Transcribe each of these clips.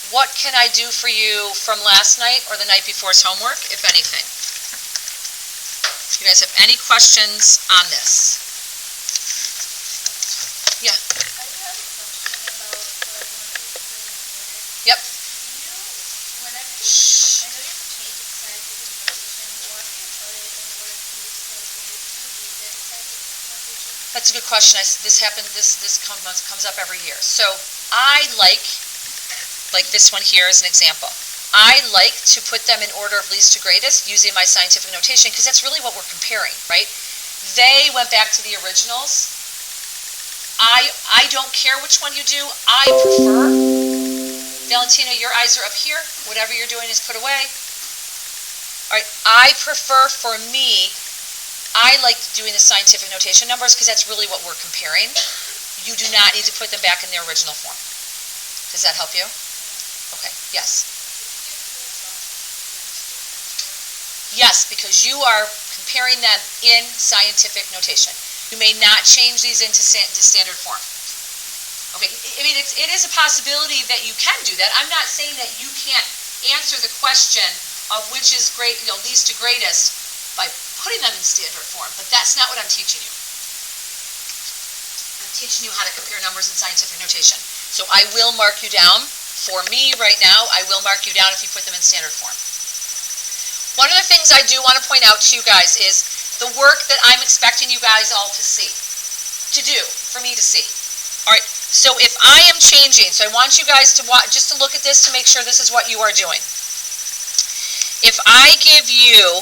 what can I do for you from last night or the night before's homework, if anything? You guys have any questions on this? Yeah. I do have a question about 1, 2, 3, 4. Yep. Whenever I know you have to change the scientific notation, or if you put it in order for me to disclose when you use it in scientific notation? That's a good question. This comes up every year. So I like this one here as an example. I like to put them in order of least to greatest using my scientific notation because that's really what we're comparing, right? They went back to the originals. I don't care which one you do. I prefer, Valentina, your eyes are up here. Whatever you're doing is put away. All right, I prefer for me, I like doing the scientific notation numbers because that's really what we're comparing. You do not need to put them back in their original form. Does that help you? Okay, yes. Yes, because you are comparing them in scientific notation. You may not change these into standard form. Okay, I mean, it is a possibility that you can do that. I'm not saying that you can't answer the question of which is least to greatest by putting them in standard form, but that's not what I'm teaching you. I'm teaching you how to compare numbers in scientific notation. So I will mark you down. For me right now, I will mark you down if you put them in standard form. One of the things I do want to point out to you guys is the work that I'm expecting you guys all to see, for me to see. All right, so if I am changing, so I want you guys to watch, just to look at this to make sure this is what you are doing. If I give you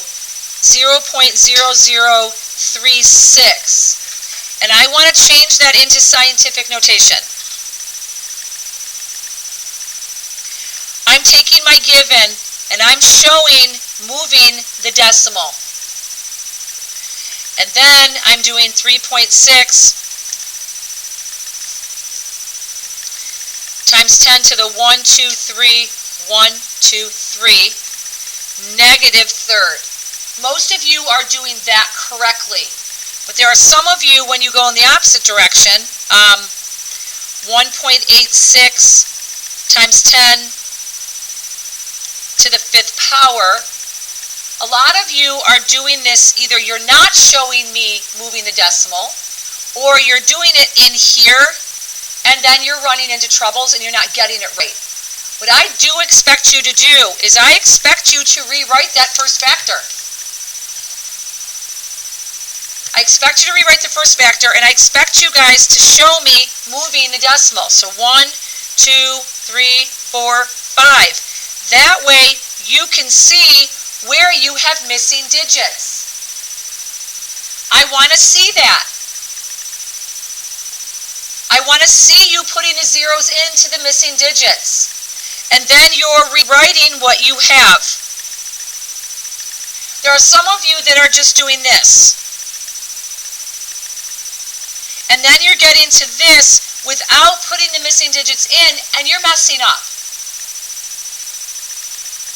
0.0036, and I want to change that into scientific notation, I'm taking my given and I'm showing moving the decimal. And then I'm doing 3.6 times 10 to the 1, 2, 3, 1, 2, 3, negative third. Most of you are doing that correctly. But there are some of you, when you go in the opposite direction, 1.86 times 10 to the 5th power, a lot of you are doing this, either you're not showing me moving the decimal, or you're doing it in here, and then you're running into troubles and you're not getting it right. What I do expect you to do is I expect you to rewrite that first factor. I expect you to rewrite the first factor, and I expect you guys to show me moving the decimal. So 1, 2, 3, 4, 5. That way you can see where you have missing digits. I want to see that. I want to see you putting the zeros into the missing digits. And then you're rewriting what you have. There are some of you that are just doing this. And then you're getting to this without putting the missing digits in, and you're messing up.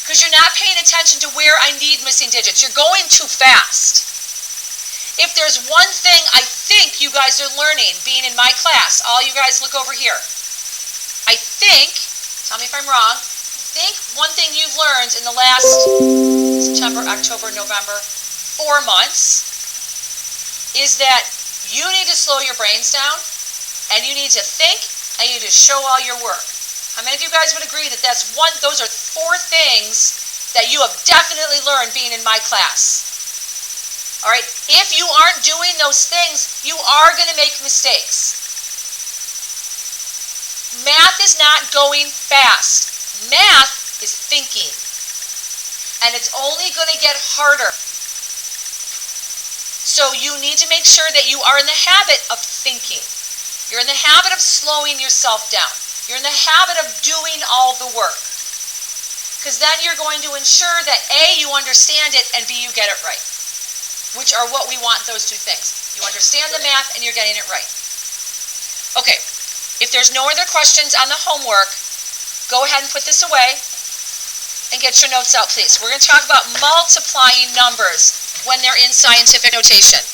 Because you're not paying attention to where I need missing digits. You're going too fast. If there's one thing I think you guys are learning, being in my class, all you guys look over here. I think, tell me if I'm wrong, I think one thing you've learned in the last September, October, November, 4 months is that you need to slow your brains down, and you need to think, and you need to show all your work. How many of you guys would agree that those are 4 things that you have definitely learned being in my class? All right, if you aren't doing those things, you are going to make mistakes. Math is not going fast. Math is thinking. And it's only going to get harder. So you need to make sure that you are in the habit of thinking. You're in the habit of slowing yourself down. You're in the habit of doing all the work. Because then you're going to ensure that A, you understand it, and B, you get it right. Which are what we want, those 2 things. You understand the math and you're getting it right. Okay, if there's no other questions on the homework, go ahead and put this away and get your notes out, please. We're going to talk about multiplying numbers when they're in scientific notation.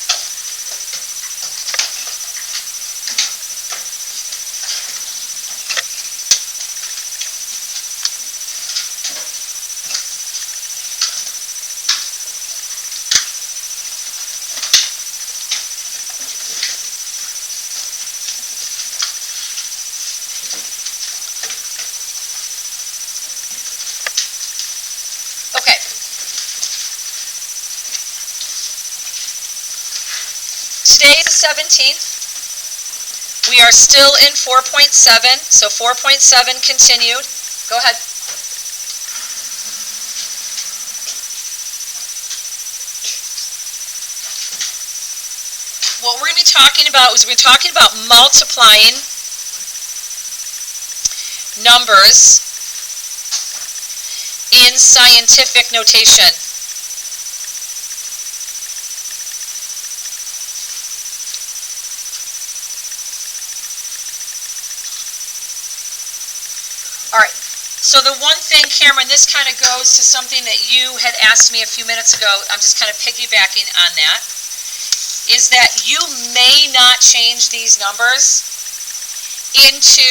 17th. We are still in 4.7, so 4.7 continued. Go ahead. What we're going to be talking about is we're talking about multiplying numbers in scientific notation. All right, so the one thing, Cameron, this kind of goes to something that you had asked me a few minutes ago. I'm just kind of piggybacking on that. Is that you may not change these numbers into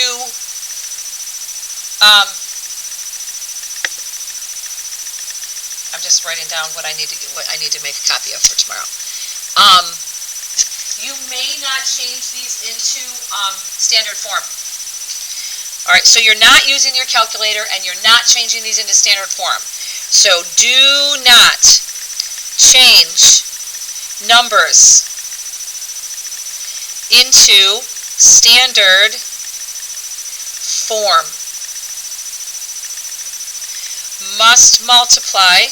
I'm just writing down what I need to make a copy of for tomorrow. You may not change these into standard form. All right, so you're not using your calculator and you're not changing these into standard form. So do not change numbers into standard form. Must multiply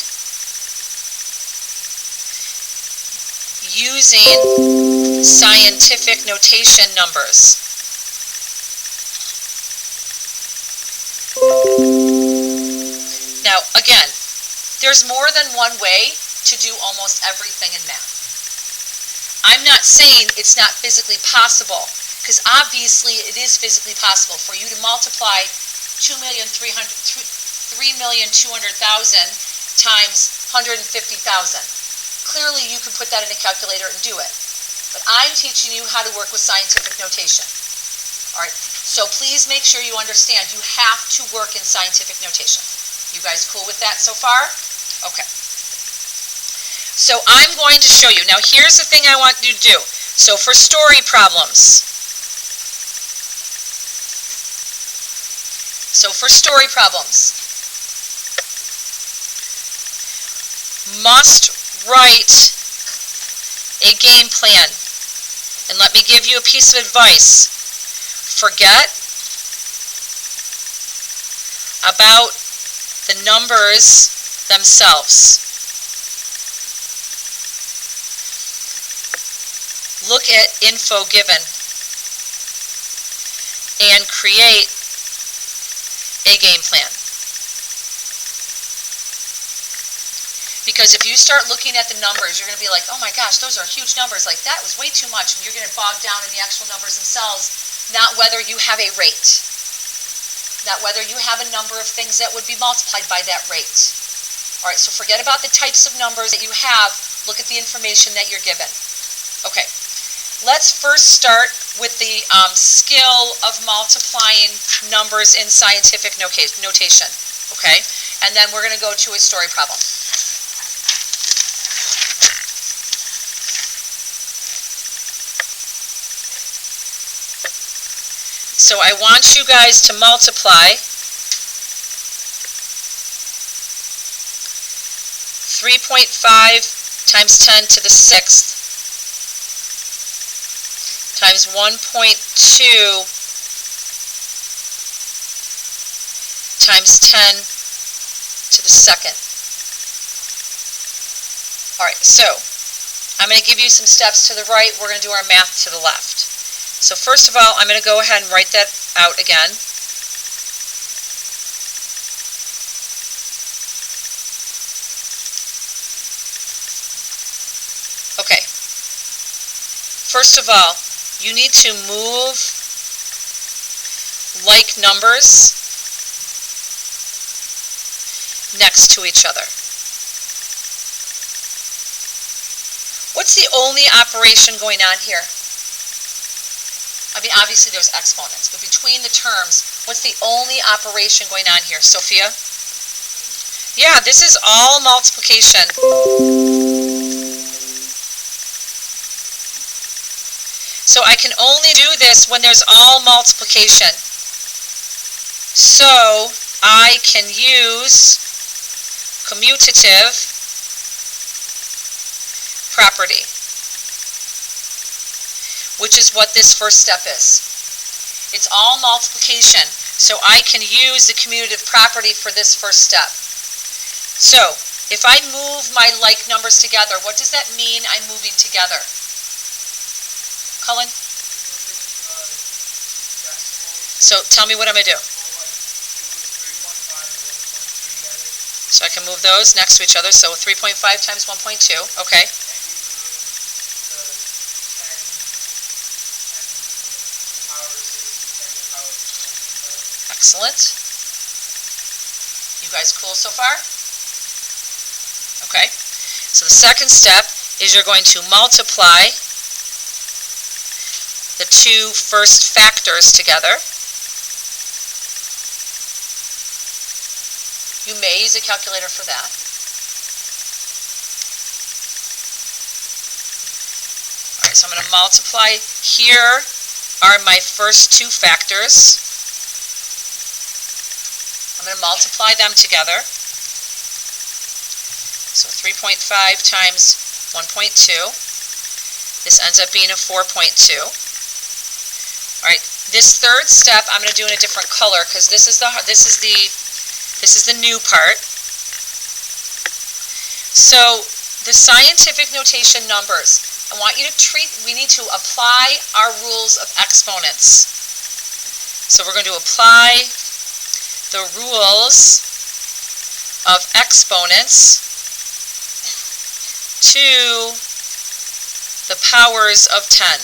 using scientific notation numbers. Now, again, there's more than one way to do almost everything in math. I'm not saying it's not physically possible, because obviously it is physically possible for you to multiply 3,200,000 times 150,000. Clearly you can put that in a calculator and do it. But I'm teaching you how to work with scientific notation. All right, so please make sure you understand you have to work in scientific notation. You guys cool with that so far? Okay. So I'm going to show you. Now here's the thing I want you to do. So for story problems. Must write a game plan. And let me give you a piece of advice. Forget about the numbers themselves. Look at info given and create a game plan. Because if you start looking at the numbers, you're going to be like, oh my gosh, those are huge numbers. Like, that was way too much. And you're going to bog down in the actual numbers themselves, not whether you have a rate. Not whether you have a number of things that would be multiplied by that rate. All right, so forget about the types of numbers that you have. Look at the information that you're given. Okay. Let's first start with the skill of multiplying numbers in scientific notation, okay? And then we're going to go to a story problem. So I want you guys to multiply 3.5 times 10 to the 6th times 1.2 times 10 to the 2nd. All right, so I'm going to give you some steps to the right. We're going to do our math to the left. So first of all, I'm going to go ahead and write that out again. Okay. First of all, you need to move like numbers next to each other. What's the only operation going on here? I mean, obviously there's exponents, but between the terms, what's the only operation going on here? Sophia? Yeah, this is all multiplication. So I can only do this when there's all multiplication. So I can use commutative property. which is what this first step is. It's all multiplication, so I can use the commutative property for this first step. So, if I move my like numbers together, what does that mean I'm moving together? Cullen? So, tell me what I'm going to do. So I can move those next to each other, so 3.5 times 1.2, okay. Excellent. You guys cool so far? Okay. So the second step is you're going to multiply the two first factors together. You may use a calculator for that. All right, so I'm going to multiply. Here are my first two factors. I'm going to multiply them together. So 3.5 times 1.2. This ends up being a 4.2. All right, this third step I'm going to do in a different color because this is the new part. So the scientific notation numbers, I want you to we need to apply our rules of exponents. So we're going to apply the rules of exponents to the powers of 10.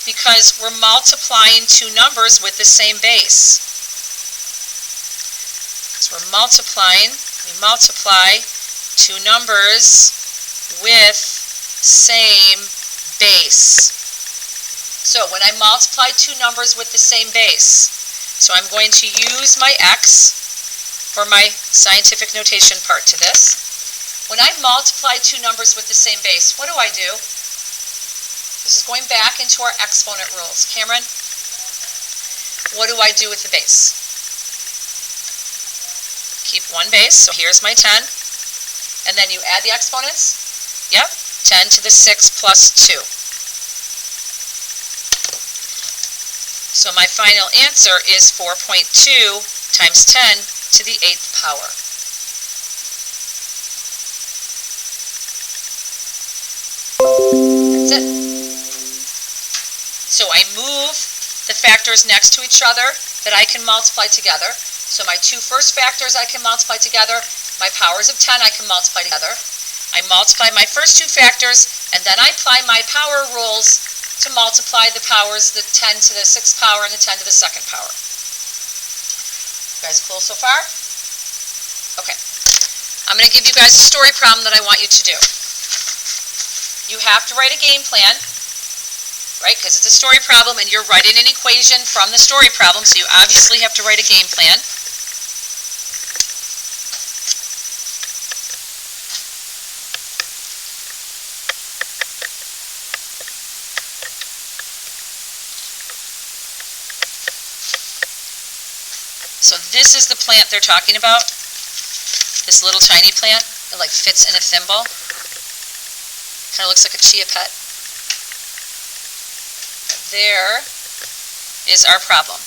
Because we're multiplying two numbers with the same base. So we're multiplying, we multiply two numbers with same base. So when I multiply two numbers with the same base, so I'm going to use my x for my scientific notation part to this. When I multiply two numbers with the same base, what do I do? This is going back into our exponent rules. Cameron, what do I do with the base? Keep one base, so here's my 10. And then you add the exponents? Yep, 10 to the 6 plus 2. So my final answer is 4.2 times 10 to the 8th power. That's it. So I move the factors next to each other that I can multiply together. So my two first factors I can multiply together. My powers of 10 I can multiply together. I multiply my first two factors, and then I apply my power rules to multiply the powers, the 10 to the 6th power and the 10 to the 2nd power. You guys cool so far? Okay. I'm going to give you guys a story problem that I want you to do. You have to write a game plan, right, because it's a story problem and you're writing an equation from the story problem, so you obviously have to write a game plan. So this is the plant they're talking about, this little tiny plant. It like fits in a thimble. Kind of looks like a chia pet. There is our problem.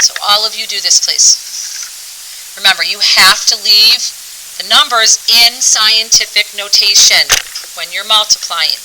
So all of you do this, please. Remember, you have to leave the numbers in scientific notation when you're multiplying.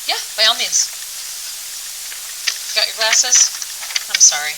Yeah, by all means. Got your glasses? I'm sorry.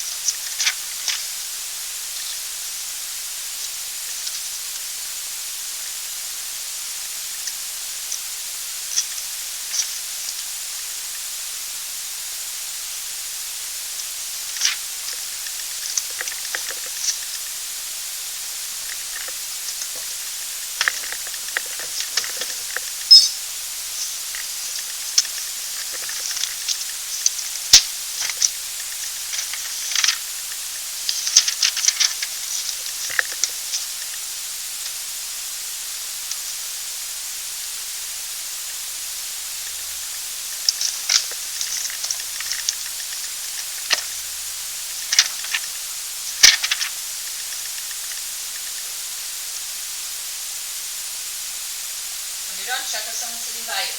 done, check with someone sitting by you.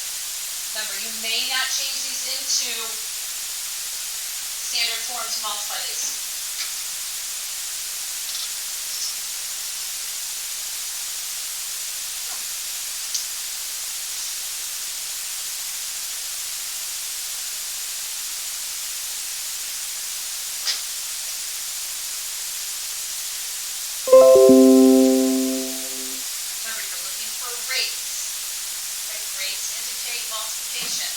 Remember, you may not change these into standard form to multiply these. Remember, you're looking for rates. Right? Rates indicate multiplication.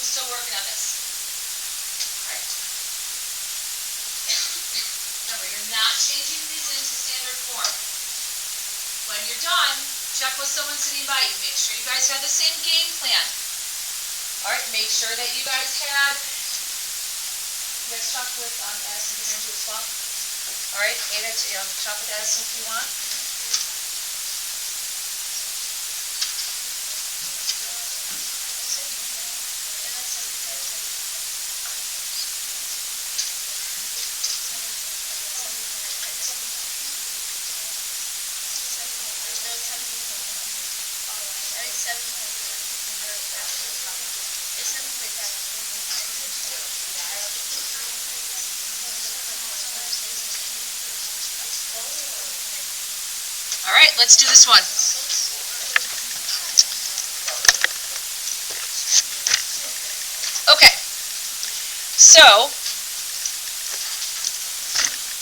Still working on this. Alright. Remember, you're not changing these into standard form. When you're done, check with someone sitting by you. Make sure you guys had the same game plan. Alright, make sure that you guys had, you guys talk with Addison Andrew as well. Alright, Ada, talk with Addison if you want. All right, let's do this one. Okay, so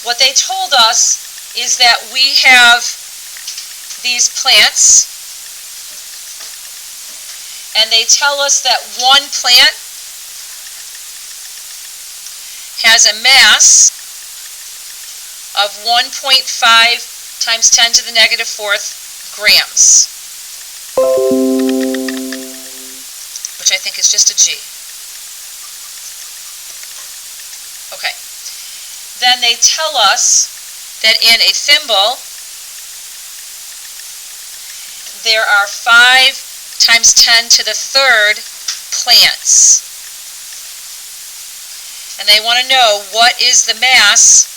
what they told us is that we have these plants, and they tell us that one plant has a mass of 1.5 times 10 to the negative fourth grams, which I think is just a G. Okay. Then they tell us that in a thimble, there are 5 times 10 to the third plants. And they want to know what is the mass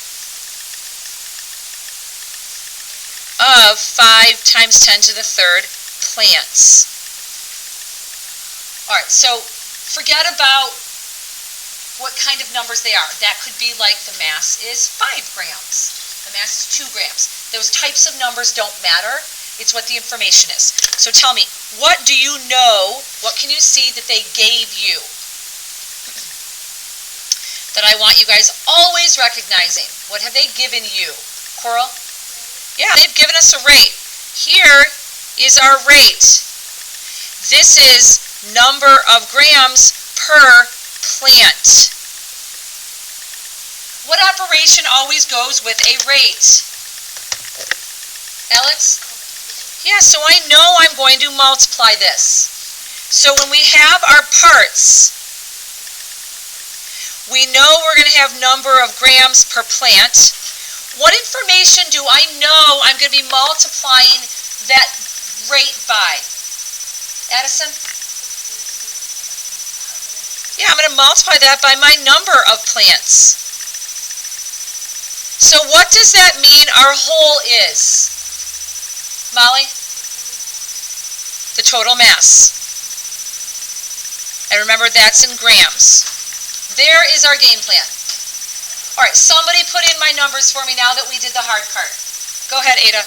of 5 times 10 to the third plants. Alright, so forget about what kind of numbers they are. That could be like the mass is 5 grams. The mass is 2 grams. Those types of numbers don't matter. It's what the information is. So tell me, what do you know, what can you see that they gave you that I want you guys always recognizing? What have they given you? Coral? Yeah, they've given us a rate. Here is our rate. This is number of grams per plant. What operation always goes with a rate? Alex? Yeah, so I know I'm going to multiply this. So when we have our parts, we know we're going to have number of grams per plant. What information do I know I'm going to be multiplying rate by? Addison? Yeah, I'm going to multiply that by my number of plants. So what does that mean our whole is? Molly? The total mass. And remember, that's in grams. There is our game plan. All right, somebody put in my numbers for me now that we did the hard part. Go ahead, Ada.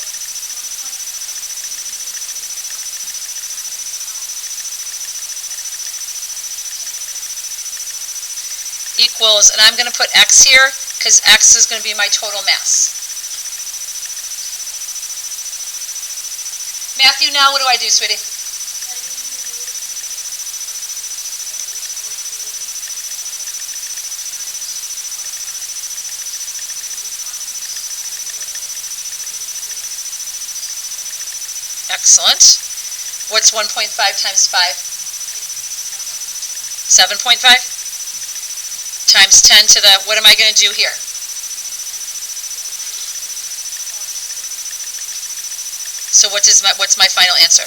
Equals, and I'm going to put X here because X is going to be my total mass. Matthew, now what do I do, sweetie? Excellent. What's 1.5 times 5? 7.5? Times 10 to the, what am I going to do here? So what's my final answer?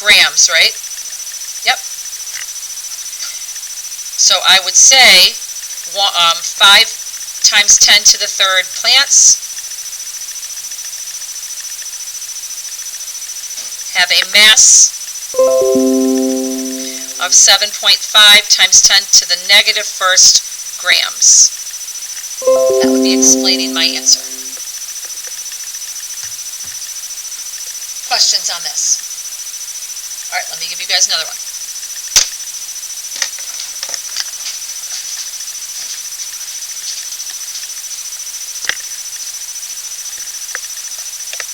Grams, right? Yep. So I would say 5 times 10 to the third plants have a mass of 7.5 times 10 to the negative first grams. That would be explaining my answer. Questions on this? All right, let me give you guys another one.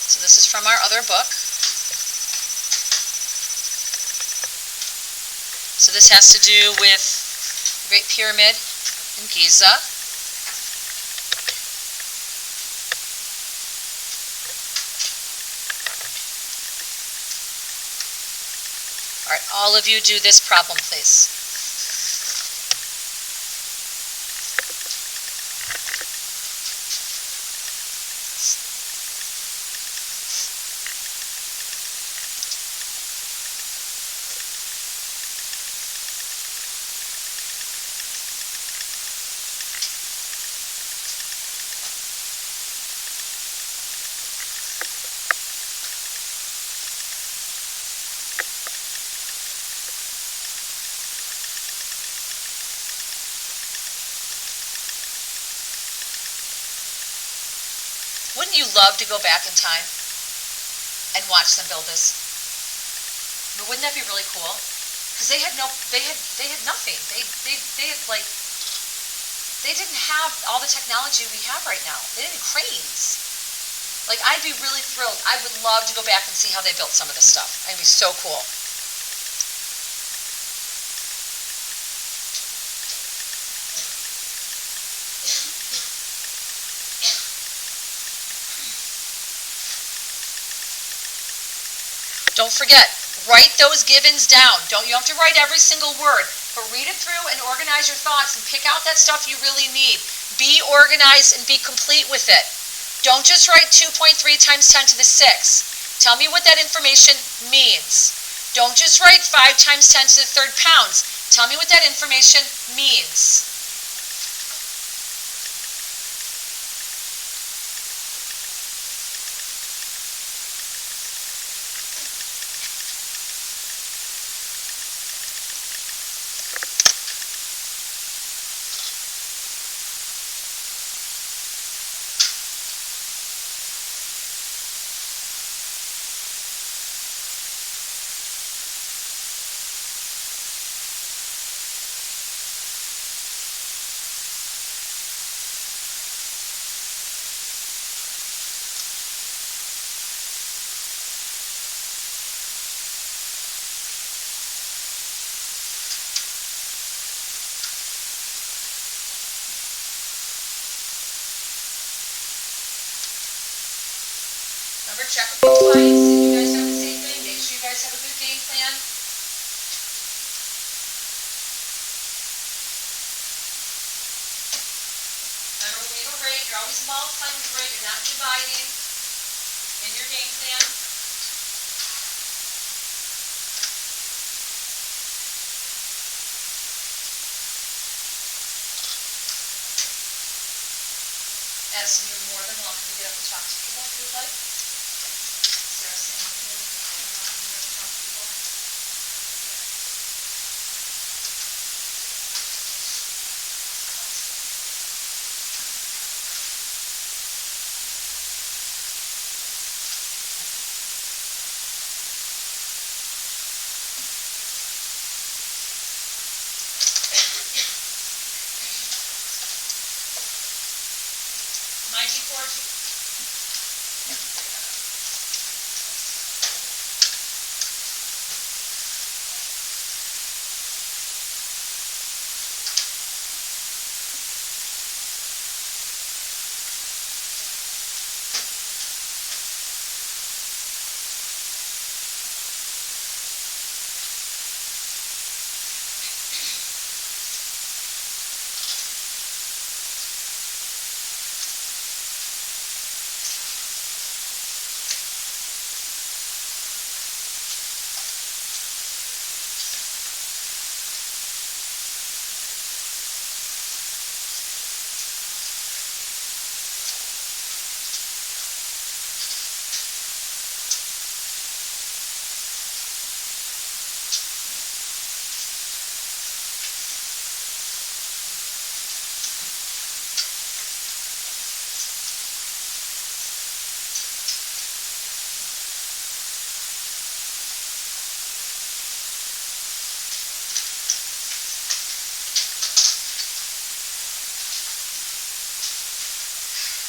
So this is from our other book. So this has to do with the Great Pyramid in Giza. All right, all of you do this problem, please. Wouldn't you love to go back in time and watch them build this? But wouldn't that be really cool? Because they had nothing. They didn't have all the technology we have right now. They didn't have cranes. Like, I'd be really thrilled. I would love to go back and see how they built some of this stuff. It'd be so cool. Don't forget, write those givens down. You have to write every single word, but read it through and organize your thoughts and pick out that stuff you really need. Be organized and be complete with it. Don't just write 2.3 times 10 to the 6. Tell me what that information means. Don't just write 5 times 10 to the third pounds. Tell me what that information means. Remember, check with your clients, see if you guys have the same thing. Make sure you guys have a good game plan. Remember, we have a rate, you're always multiplying with rate, you're not dividing in your game plan. Addison, you're more than welcome to get up and talk to people if you'd like. Sarah, same here.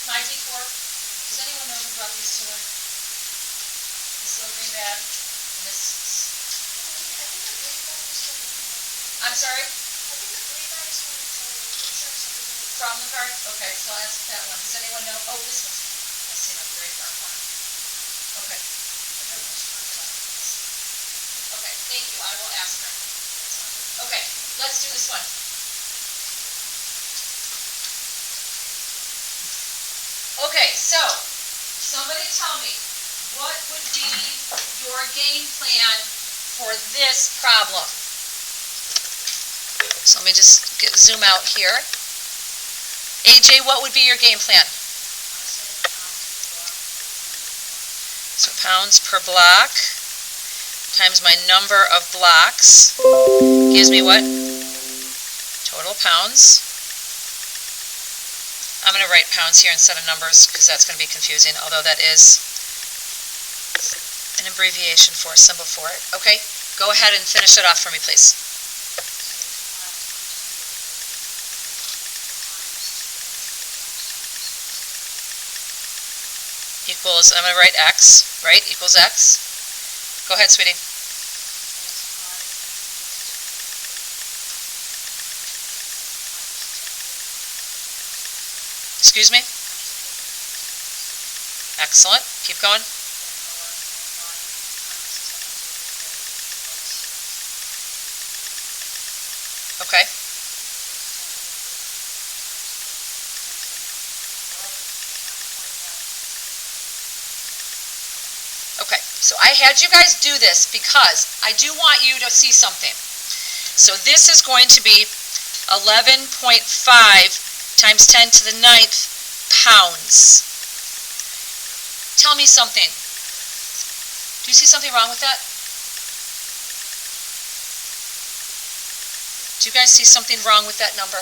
My D4, does anyone know who brought these to her? This little green bag and this. I'm sorry? From the card? Okay, so I'll ask that one. Does anyone know? Oh, this one's. I see them very far apart. Okay. Okay, thank you. I will ask her. Okay, let's do this one. Okay, so, somebody tell me, what would be your game plan for this problem? So let me just zoom out here. AJ, what would be your game plan? So pounds per block times my number of blocks gives me what? Total pounds. I'm going to write pounds here instead of numbers because that's going to be confusing, although that is an abbreviation for a symbol for it. Okay, go ahead and finish it off for me, please. Equals, I'm going to write X, right? Equals X. Go ahead, sweetie. Excuse me? Excellent. Keep going. Okay. Okay, so I had you guys do this because I do want you to see something. So this is going to be 11.5 times 10 to the 9th pounds. Tell me something. Do you see something wrong with that? Do you guys see something wrong with that number?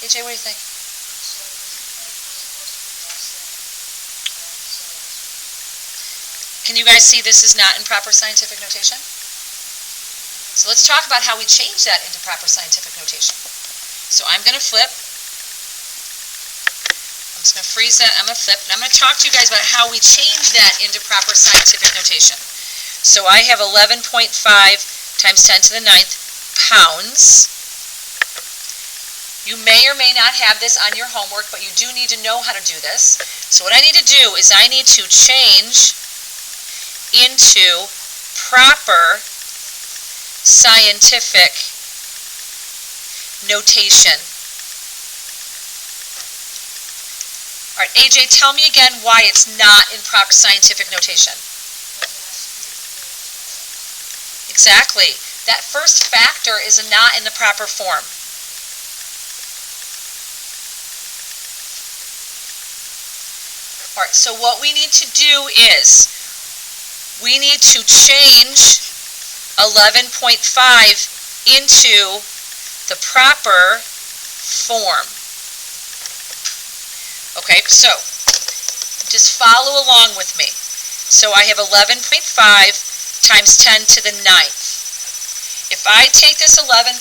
AJ, what do you think? Can you guys see this is not in proper scientific notation? So let's talk about how we change that into proper scientific notation. So I'm going to flip. I'm just going to freeze that. I'm going to flip. And I'm going to talk to you guys about how we change that into proper scientific notation. So I have 11.5 times 10 to the 9th pounds. You may or may not have this on your homework, but you do need to know how to do this. So what I need to do is I need to change into proper scientific notation. All right, AJ, tell me again why it's not in proper scientific notation. Exactly. That first factor is not in the proper form. All right, so what we need to do is we need to change 11.5 into the proper form. Okay, so just follow along with me. So I have 11.5 times 10 to the 9th. If I take this 11.5,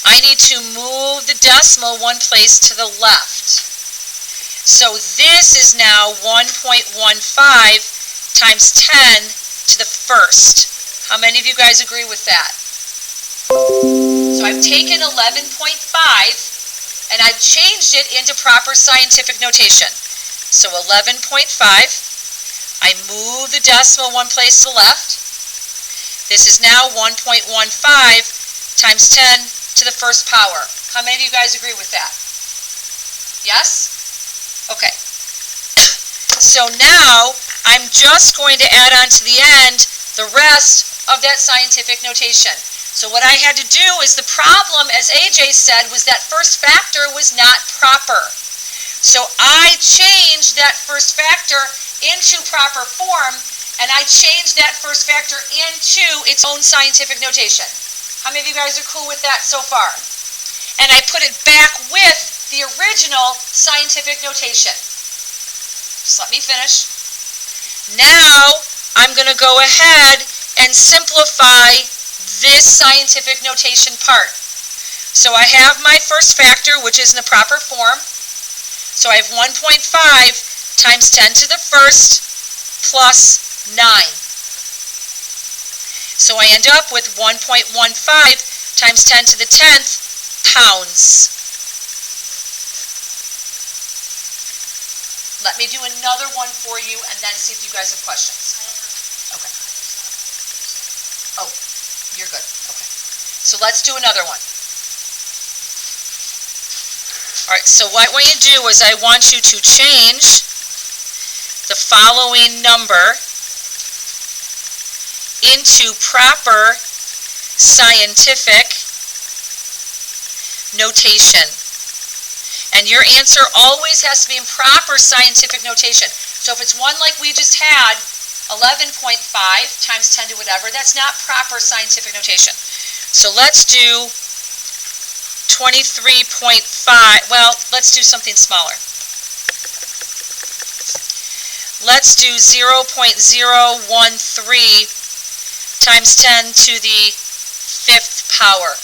I need to move the decimal one place to the left. So this is now 1.15 times 10 to the first. How many of you guys agree with that? So I've taken 11.5 and I've changed it into proper scientific notation. So 11.5, I move the decimal one place to the left. This is now 1.15 times 10 to the first power. How many of you guys agree with that? Yes? Okay. So now I'm just going to add on to the end the rest of that scientific notation. So what I had to do is the problem, as AJ said, was that first factor was not proper. So I changed that first factor into proper form, and I changed that first factor into its own scientific notation. How many of you guys are cool with that so far? And I put it back with the original scientific notation. Just let me finish. Now I'm going to go ahead and simplify this scientific notation part. So I have my first factor, which is in the proper form. So I have 1.5 times 10 to the first plus 9. So I end up with 1.15 times 10 to the 10th pounds. Let me do another one for you and then see if you guys have questions. Okay. Oh, you're good. Okay. So let's do another one. All right, so what I want you to do is I want you to change the following number into proper scientific notation. And your answer always has to be in proper scientific notation. So if it's one like we just had, 11.5 times 10 to whatever, that's not proper scientific notation. So let's do 23.5, well, let's do something smaller. Let's do 0.013 times 10 to the 5th power.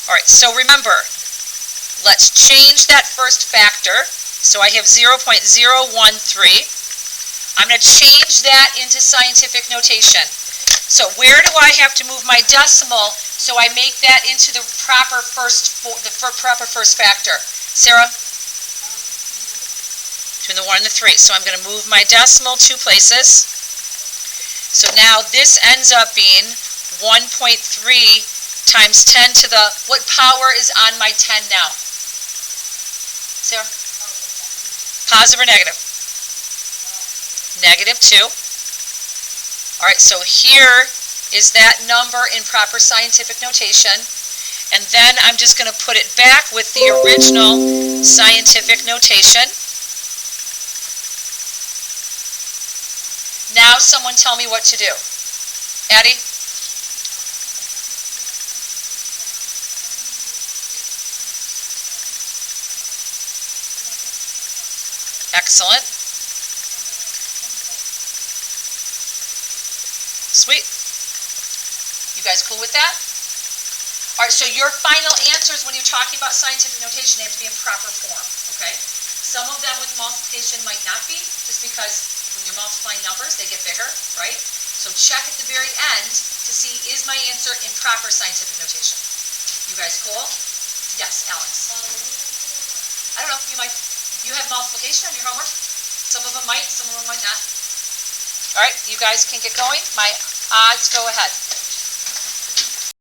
All right, so remember, let's change that first factor. So I have 0.013. I'm going to change that into scientific notation. So where do I have to move my decimal so I make that into the proper first factor? Sarah? Between the 1 and the 3. So I'm going to move my decimal 2 places. So now this ends up being 1.3 times 10 to the, what power is on my 10 now? Sarah? Positive or negative? Negative 2. All right, so here is that number in proper scientific notation. And then I'm just going to put it back with the original scientific notation. Now someone tell me what to do. Addie? Excellent. Sweet. You guys cool with that? All right, so your final answers when you're talking about scientific notation, they have to be in proper form, okay? Some of them with multiplication might not be, just because when you're multiplying numbers, they get bigger, right? So check at the very end to see, is my answer in proper scientific notation? You guys cool? Yes, Alex. I don't know, you might. You have multiplication on your homework. Some of them might, some of them might not. All right, you guys can get going. My odds go ahead.